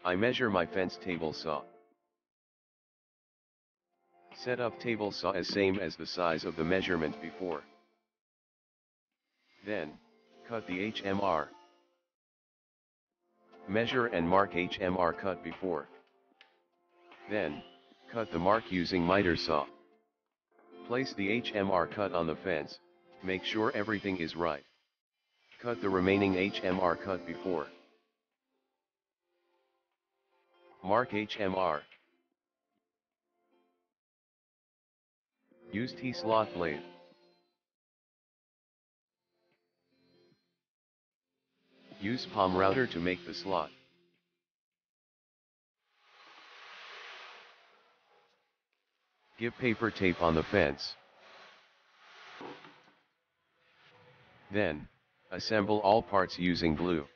I measure my fence table saw. Set up table saw as same as the size of the measurement before. Then, cut the HMR. Measure and mark HMR cut before. Then, cut the mark using miter saw. Place the HMR cut on the fence, make sure everything is right. Cut the remaining HMR cut before. Mark HMR. Use T-slot blade. Use palm router to make the slot. Give paper tape on the fence. Then, assemble all parts using glue.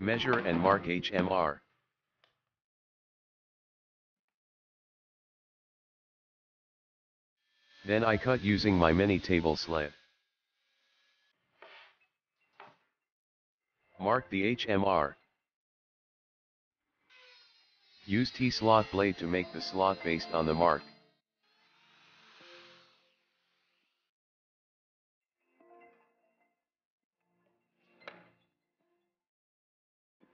Measure and mark HMR. Then I cut using my mini table sled. Mark the HMR. Use T-slot blade to make the slot based on the mark.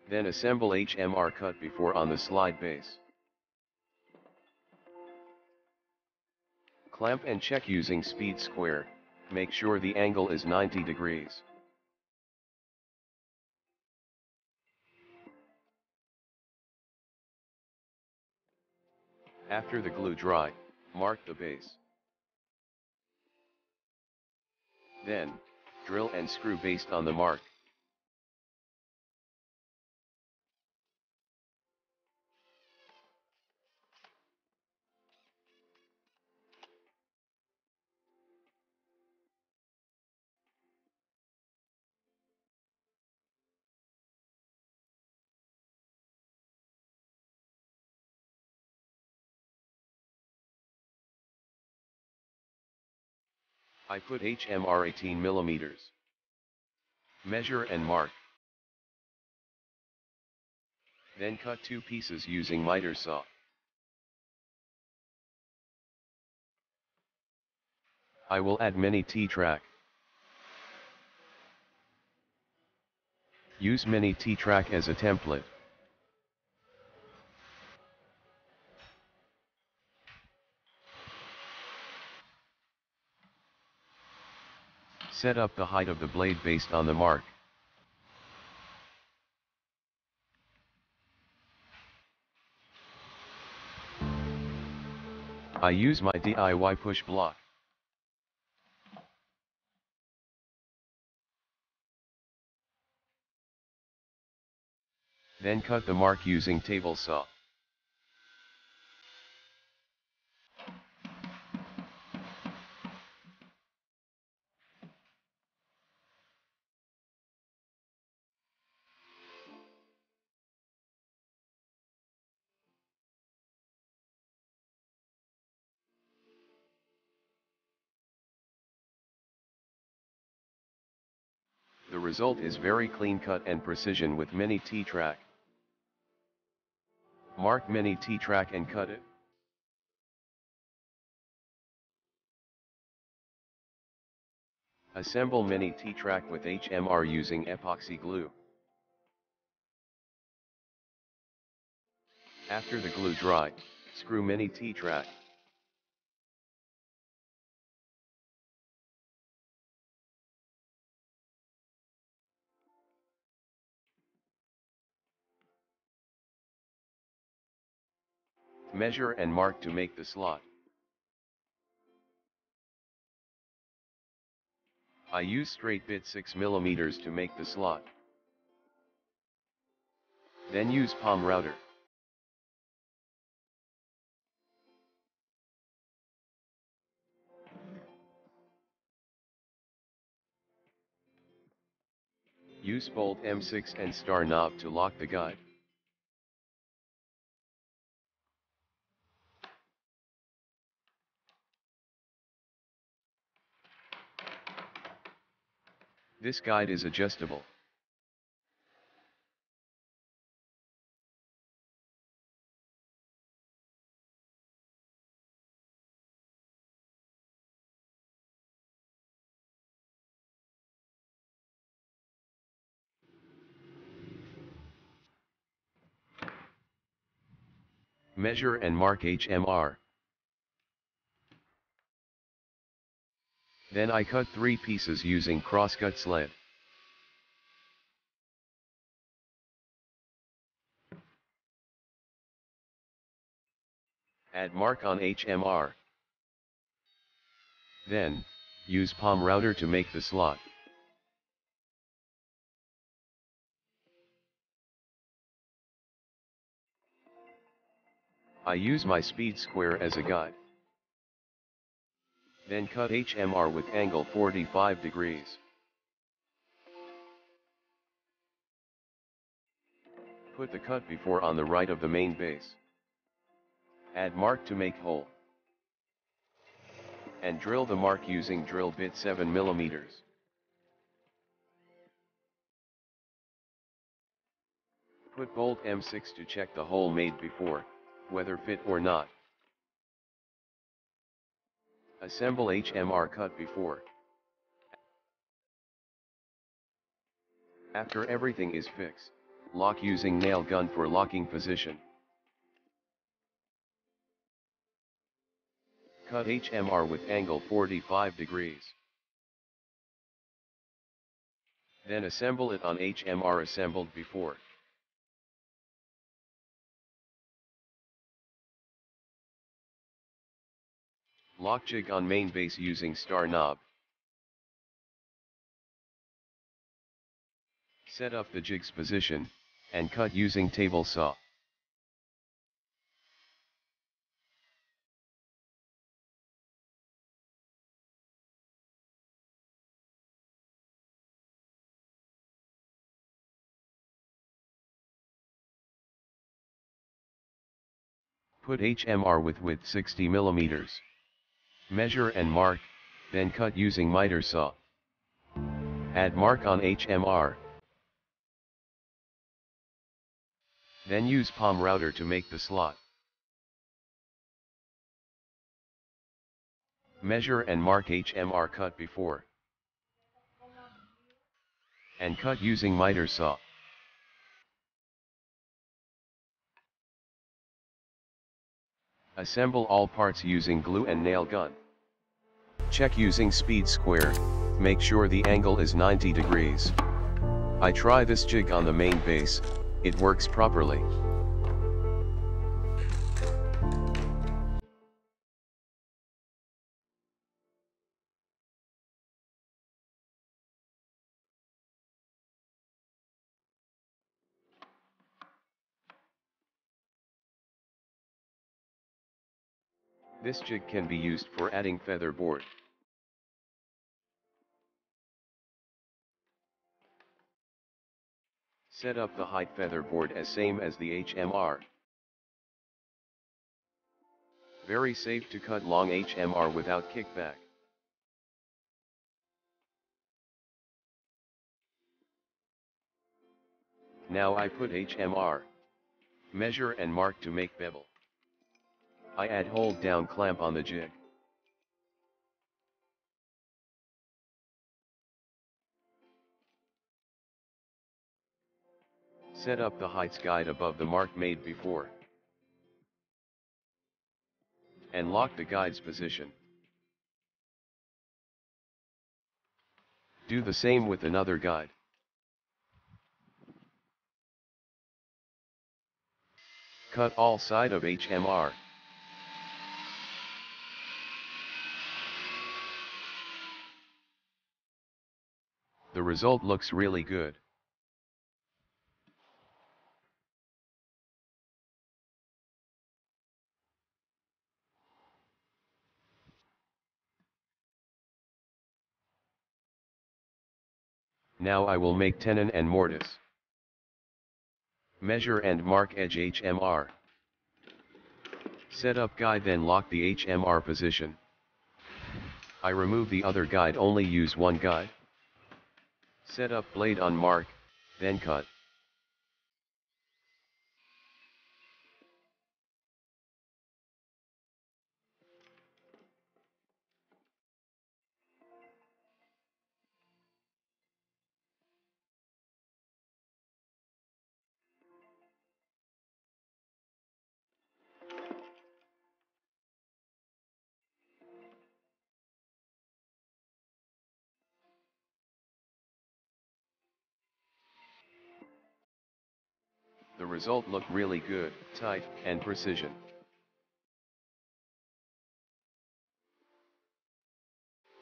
Then assemble HMR cut before on the slide base. Clamp and check using speed square, make sure the angle is 90 degrees. After the glue dry, mark the base. Then, drill and screw based on the mark. I put HMR 18 mm. Measure and mark. Then cut two pieces using miter saw. I will add mini T-track. Use mini T-track as a template. Set up the height of the blade based on the mark. I use my DIY push block. Then cut the mark using table saw. result is very clean cut and precision with mini T-track. Mark mini T-track and cut it. Assemble mini T-track with HMR using epoxy glue. After the glue dry, screw mini T-track. Measure and mark to make the slot. I use straight bit 6 mm to make the slot. Then use palm router. Use bolt M6 and star knob to lock the guide. This guide is adjustable. Measure and mark HMR. Then I cut 3 pieces using crosscut sled. Add mark on HMR. Then, use palm router to make the slot. I use my speed square as a guide. Then cut HMR with angle 45 degrees. Put the cut before on the right of the main base. Add mark to make hole. And drill the mark using drill bit 7 mm. Put bolt M6 to check the hole made before, whether fit or not. Assemble HMR cut before. After everything is fixed, lock using nail gun for locking position. Cut HMR with angle 45 degrees. Then assemble it on HMR assembled before. Lock jig on main base using star knob. Set up the jig's position, and cut using table saw. Put HMR with width 60 mm. Measure and mark, then cut using miter saw. Add mark on HMR. Then use palm router to make the slot. Measure and mark HMR cut before. And cut using miter saw. Assemble all parts using glue and nail gun. Check using speed square, make sure the angle is 90 degrees. I try this jig on the main base, it works properly. This jig can be used for adding feather board. Set up the height feather board as same as the HMR. Very safe to cut long HMR without kickback. Now I put HMR, measure and mark to make bevel. I add hold down clamp on the jig. Set up the heights guide above the mark made before. And lock the guide's position. Do the same with another guide. Cut all side of HMR. The result looks really good. Now I will make tenon and mortise. Measure and mark edge HMR. Set up guide, then lock the HMR position. I remove the other guide, only use one guide. Set up blade on mark, then cut. The result looked really good, tight, and precision.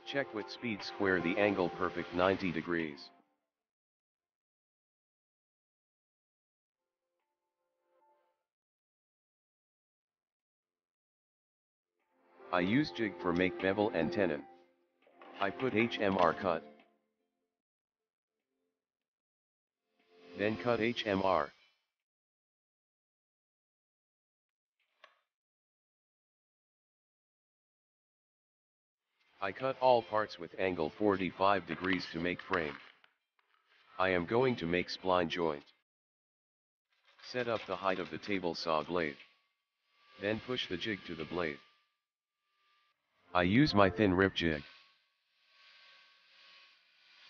Check with speed square the angle perfect 90 degrees. I use jig for make bevel and tenon. I put HMR cut. Then cut HMR. I cut all parts with angle 45 degrees to make frame. I am going to make spline joint. Set up the height of the table saw blade. Then push the jig to the blade. I use my thin rip jig.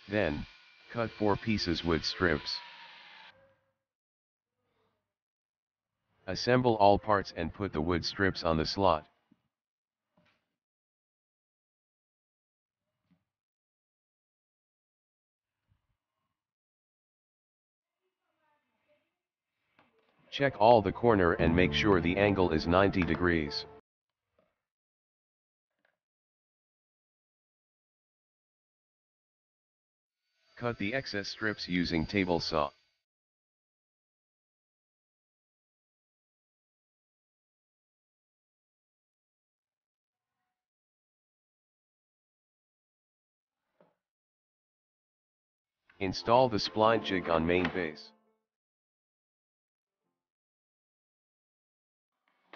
Then, cut 4 pieces wood strips. Assemble all parts and put the wood strips on the slot. Check all the corner and make sure the angle is 90 degrees. Cut the excess strips using table saw. Install the spline jig on main base.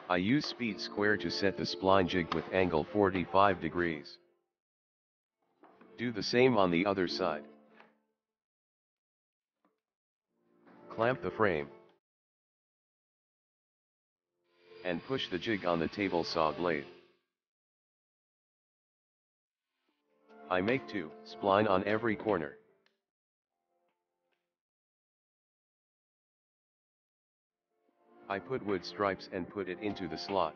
I use speed square to set the spline jig with angle 45 degrees. Do the same on the other side. Clamp the frame. And push the jig on the table saw blade. I make 2 spline on every corner. I put wood stripes and put it into the slot.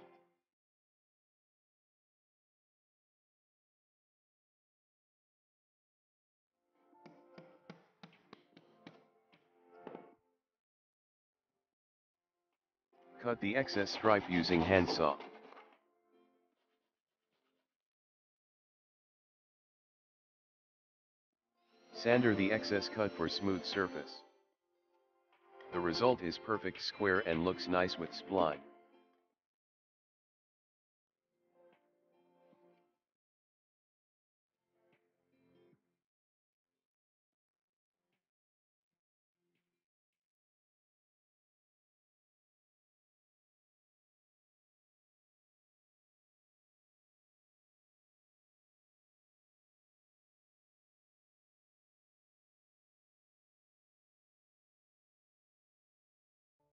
Cut the excess stripe using handsaw. Sander the excess cut for smooth surface. The result is perfect square and looks nice with spline.